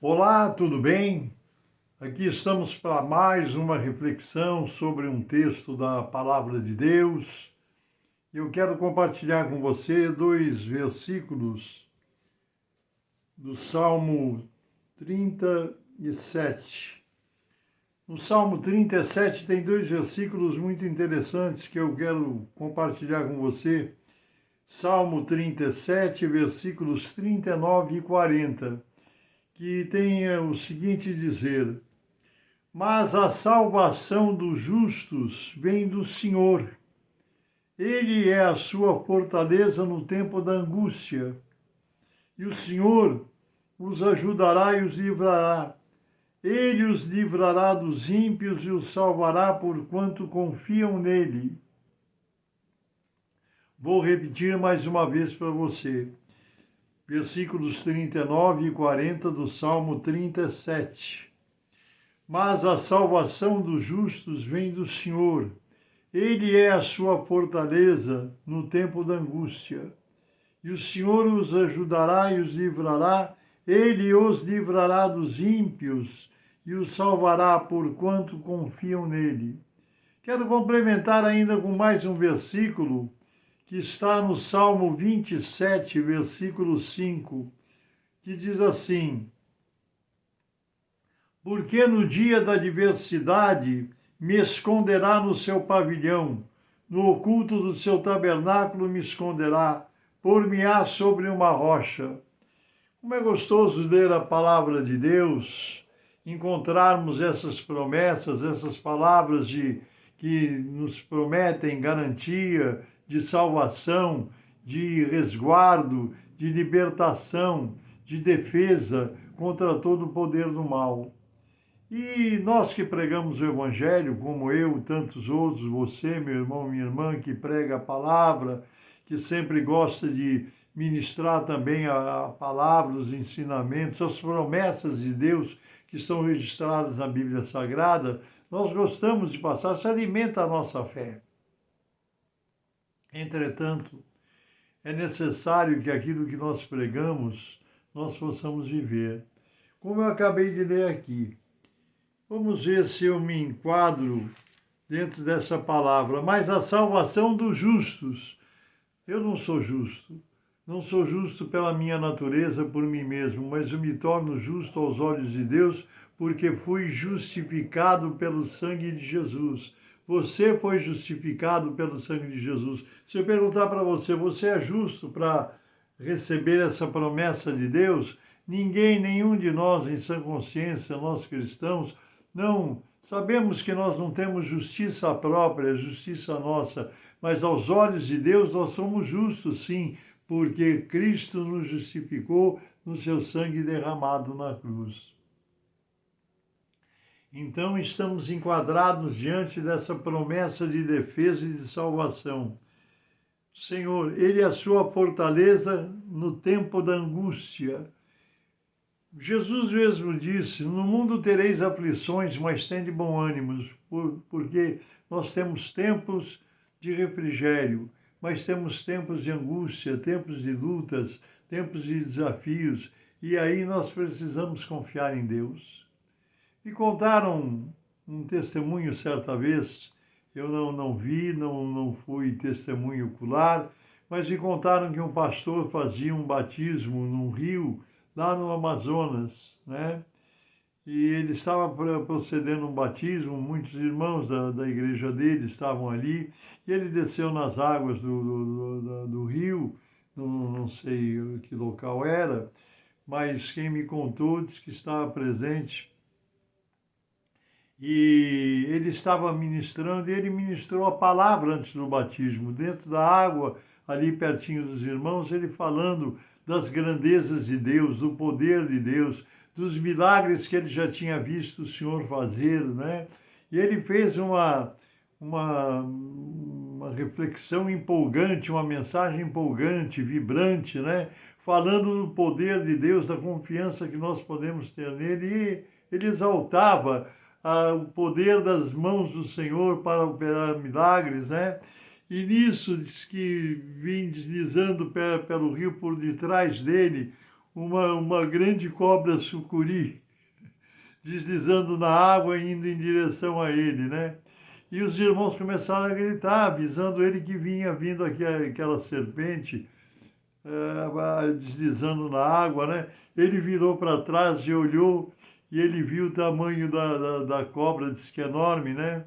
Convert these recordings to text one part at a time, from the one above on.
Olá, tudo bem? Aqui estamos para mais uma reflexão sobre um texto da Palavra de Deus. Eu quero compartilhar com você dois versículos do Salmo 37. No Salmo 37 tem dois versículos muito interessantes que eu quero compartilhar com você. Salmo 37, versículos 39 e 40. Que tem o seguinte dizer: mas a salvação dos justos vem do Senhor. Ele é a sua fortaleza no tempo da angústia. E o Senhor os ajudará e os livrará. Ele os livrará dos ímpios e os salvará por quanto confiam nele. Vou repetir mais uma vez para você. Versículos 39 e 40 do Salmo 37. Mas a salvação dos justos vem do Senhor. Ele é a sua fortaleza no tempo da angústia. E o Senhor os ajudará e os livrará. Ele os livrará dos ímpios e os salvará por quanto confiam nele. Quero complementar ainda com mais um versículo que está no Salmo 27, versículo 5, que diz assim: porque no dia da adversidade me esconderá no seu pavilhão, no oculto do seu tabernáculo me esconderá, por-me-á sobre uma rocha. Como é gostoso ler a palavra de Deus, encontrarmos essas promessas, essas palavras que nos prometem garantia de salvação, de resguardo, de libertação, de defesa contra todo o poder do mal. E nós que pregamos o Evangelho, como eu, tantos outros, você, meu irmão, minha irmã, que prega a palavra, que sempre gosta de ministrar também a palavra, os ensinamentos, as promessas de Deus que estão registradas na Bíblia Sagrada, nós gostamos de passar, se alimenta a nossa fé. Entretanto, é necessário que aquilo que nós pregamos, nós possamos viver. Como eu acabei de ler aqui, vamos ver se eu me enquadro dentro dessa palavra. Mas a salvação dos justos. Eu não sou justo. Não sou justo pela minha natureza, por mim mesmo, mas eu me torno justo aos olhos de Deus porque fui justificado pelo sangue de Jesus. Você foi justificado pelo sangue de Jesus. Se eu perguntar para você, você é justo para receber essa promessa de Deus? Ninguém, nenhum de nós em sã consciência, nós cristãos, não, sabemos que nós não temos justiça própria, justiça nossa, mas aos olhos de Deus nós somos justos, sim, porque Cristo nos justificou no seu sangue derramado na cruz. Então estamos enquadrados diante dessa promessa de defesa e de salvação. Senhor, Ele é a sua fortaleza no tempo da angústia. Jesus mesmo disse: no mundo tereis aflições, mas tende bom ânimo, porque nós temos tempos de refrigério, mas temos tempos de angústia, tempos de lutas, tempos de desafios, e aí nós precisamos confiar em Deus. Me contaram um testemunho certa vez, eu não vi, não fui testemunho ocular, mas me contaram que um pastor fazia um batismo num rio, lá no Amazonas, né? E ele estava procedendo um batismo, muitos irmãos da igreja dele estavam ali, e ele desceu nas águas do rio, não sei que local era, mas quem me contou disse que estava presente, e ele estava ministrando, e ele ministrou a palavra antes do batismo, dentro da água, ali pertinho dos irmãos, ele falando das grandezas de Deus, do poder de Deus, dos milagres que ele já tinha visto o Senhor fazer, né? E ele fez uma reflexão empolgante, uma mensagem empolgante, vibrante, né? Falando do poder de Deus, da confiança que nós podemos ter nele, e ele exaltava o poder das mãos do Senhor para operar milagres, né? E nisso diz que vim deslizando pelo rio por detrás dele uma grande cobra sucuri deslizando na água e indo em direção a ele, né? E os irmãos começaram a gritar, avisando ele que vinha vindo aquela serpente deslizando na água, né? Ele virou para trás e olhou e ele viu o tamanho da cobra, disse que é enorme, né?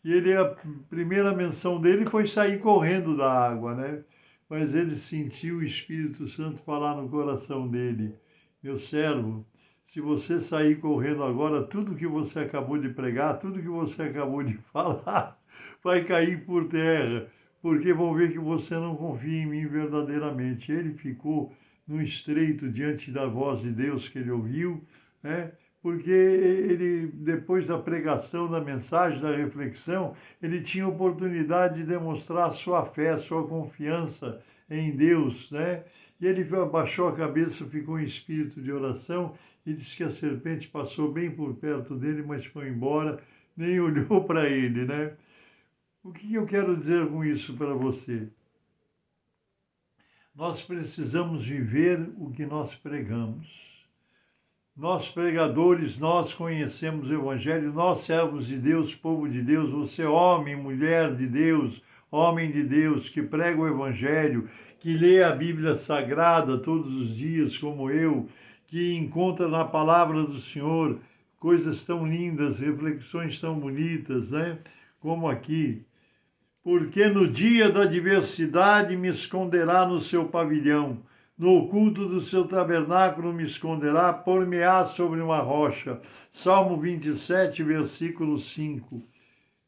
E a primeira menção dele foi sair correndo da água, né? Mas ele sentiu o Espírito Santo falar no coração dele: meu servo, se você sair correndo agora, tudo que você acabou de pregar, tudo que você acabou de falar, vai cair por terra, porque vão ver que você não confia em mim verdadeiramente. Ele ficou no estreito diante da voz de Deus que ele ouviu, né? Porque ele, depois da pregação, da mensagem, da reflexão, ele tinha oportunidade de demonstrar sua fé, sua confiança em Deus, né? E ele abaixou a cabeça, ficou em espírito de oração e disse que a serpente passou bem por perto dele, mas foi embora, nem olhou para ele, né? O que eu quero dizer com isso para você? Nós precisamos viver o que nós pregamos. Nós pregadores, nós conhecemos o Evangelho, nós servos de Deus, povo de Deus, você homem, mulher de Deus, homem de Deus, que prega o Evangelho, que lê a Bíblia Sagrada todos os dias, como eu, que encontra na palavra do Senhor coisas tão lindas, reflexões tão bonitas, né? Como aqui. Porque no dia da adversidade me esconderá no seu pavilhão, no oculto do seu tabernáculo me esconderá, por-me-á sobre uma rocha. Salmo 27, versículo 5.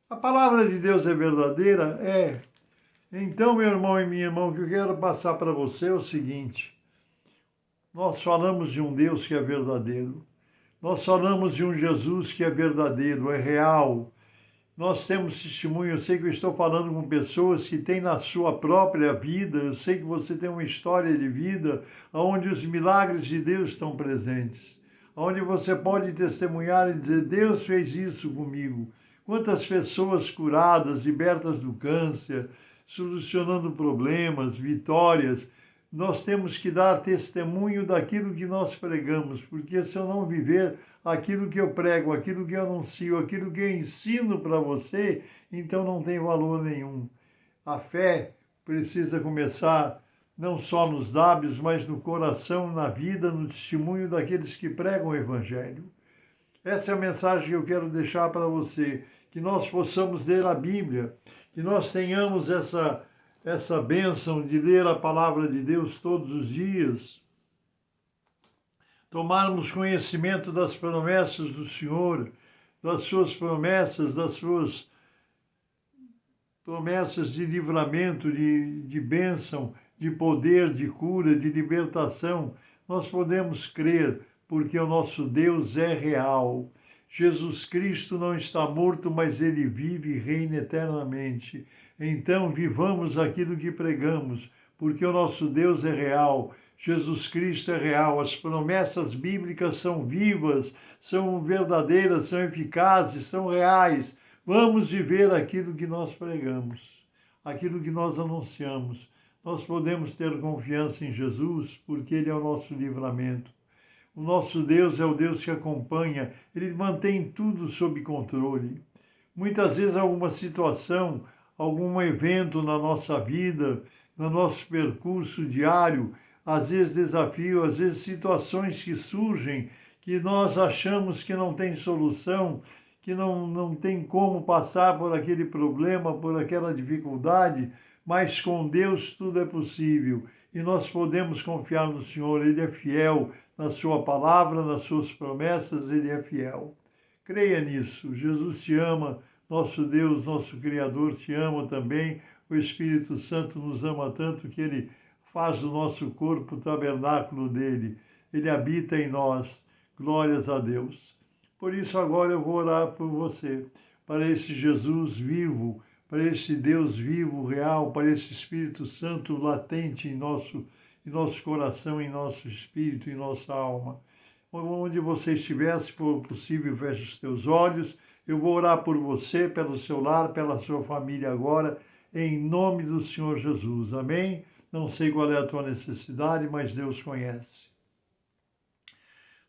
A palavra de Deus é verdadeira? É. Então, meu irmão e minha irmã, o que eu quero passar para você é o seguinte: nós falamos de um Deus que é verdadeiro. Nós falamos de um Jesus que é verdadeiro, é real. Nós temos testemunho, eu sei que eu estou falando com pessoas que têm na sua própria vida, eu sei que você tem uma história de vida onde os milagres de Deus estão presentes, onde você pode testemunhar e dizer: Deus fez isso comigo. Quantas pessoas curadas, libertas do câncer, solucionando problemas, vitórias. Nós temos que dar testemunho daquilo que nós pregamos, porque se eu não viver aquilo que eu prego, aquilo que eu anuncio, aquilo que eu ensino para você, então não tem valor nenhum. A fé precisa começar não só nos lábios, mas no coração, na vida, no testemunho daqueles que pregam o Evangelho. Essa é a mensagem que eu quero deixar para você, que nós possamos ler a Bíblia, que nós tenhamos essa bênção de ler a palavra de Deus todos os dias, tomarmos conhecimento das promessas do Senhor, das suas promessas, das suas promessas de livramento, de bênção, de poder, de cura, de libertação. Nós podemos crer, porque o nosso Deus é real. Jesus Cristo não está morto, mas ele vive e reina eternamente. Então, vivamos aquilo que pregamos, porque o nosso Deus é real. Jesus Cristo é real. As promessas bíblicas são vivas, são verdadeiras, são eficazes, são reais. Vamos viver aquilo que nós pregamos, aquilo que nós anunciamos. Nós podemos ter confiança em Jesus, porque ele é o nosso livramento. O nosso Deus é o Deus que acompanha, ele mantém tudo sob controle. Muitas vezes alguma situação, algum evento na nossa vida, no nosso percurso diário, às vezes desafio, às vezes situações que surgem, que nós achamos que não tem solução, que não tem como passar por aquele problema, por aquela dificuldade, mas com Deus tudo é possível. E nós podemos confiar no Senhor, ele é fiel na sua palavra, nas suas promessas, ele é fiel. Creia nisso, Jesus te ama, nosso Deus, nosso Criador te ama também, o Espírito Santo nos ama tanto que ele faz do nosso corpo o tabernáculo dele, ele habita em nós, glórias a Deus. Por isso agora eu vou orar por você, para esse Jesus vivo, para esse Deus vivo, real, para esse Espírito Santo latente em nosso coração, em nosso espírito, em nossa alma. Onde você estiver, se for possível, feche os teus olhos. Eu vou orar por você, pelo seu lar, pela sua família agora, em nome do Senhor Jesus. Amém? Não sei qual é a tua necessidade, mas Deus conhece.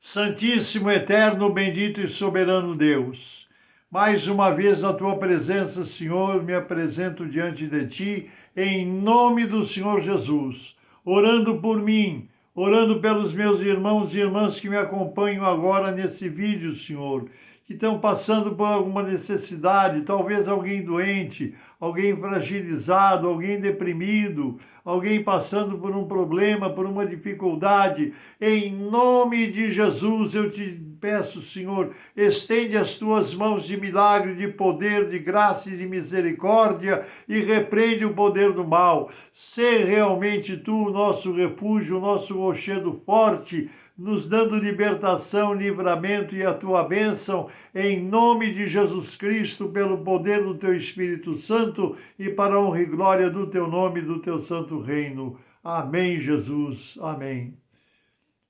Santíssimo, eterno, bendito e soberano Deus, mais uma vez na tua presença, Senhor, me apresento diante de ti, em nome do Senhor Jesus, orando por mim, orando pelos meus irmãos e irmãs que me acompanham agora nesse vídeo, Senhor, que estão passando por alguma necessidade, talvez alguém doente, alguém fragilizado, alguém deprimido, alguém passando por um problema, por uma dificuldade. Em nome de Jesus, eu te peço, Senhor, estende as tuas mãos de milagre, de poder, de graça e de misericórdia e repreende o poder do mal. Sê realmente tu o nosso refúgio, o nosso rochedo forte, nos dando libertação, livramento e a tua bênção, em nome de Jesus Cristo, pelo poder do teu Espírito Santo e para a honra e glória do teu nome e do teu santo reino. Amém, Jesus. Amém.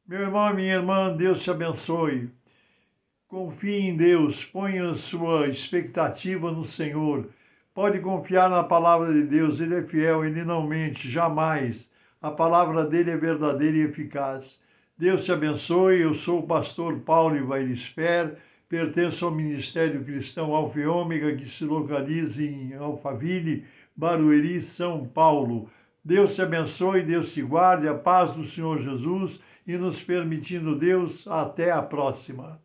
Meu irmão e minha irmã, Deus te abençoe. Confie em Deus, ponha sua expectativa no Senhor. Pode confiar na palavra de Deus, Ele é fiel, Ele não mente, jamais. A palavra dele é verdadeira e eficaz. Deus te abençoe, eu sou o pastor Paulo Ivair, pertenço ao Ministério Cristão Alfa e Ômega, que se localiza em Alphaville, Barueri, São Paulo. Deus te abençoe, Deus te guarde, a paz do Senhor Jesus e nos permitindo Deus, até a próxima.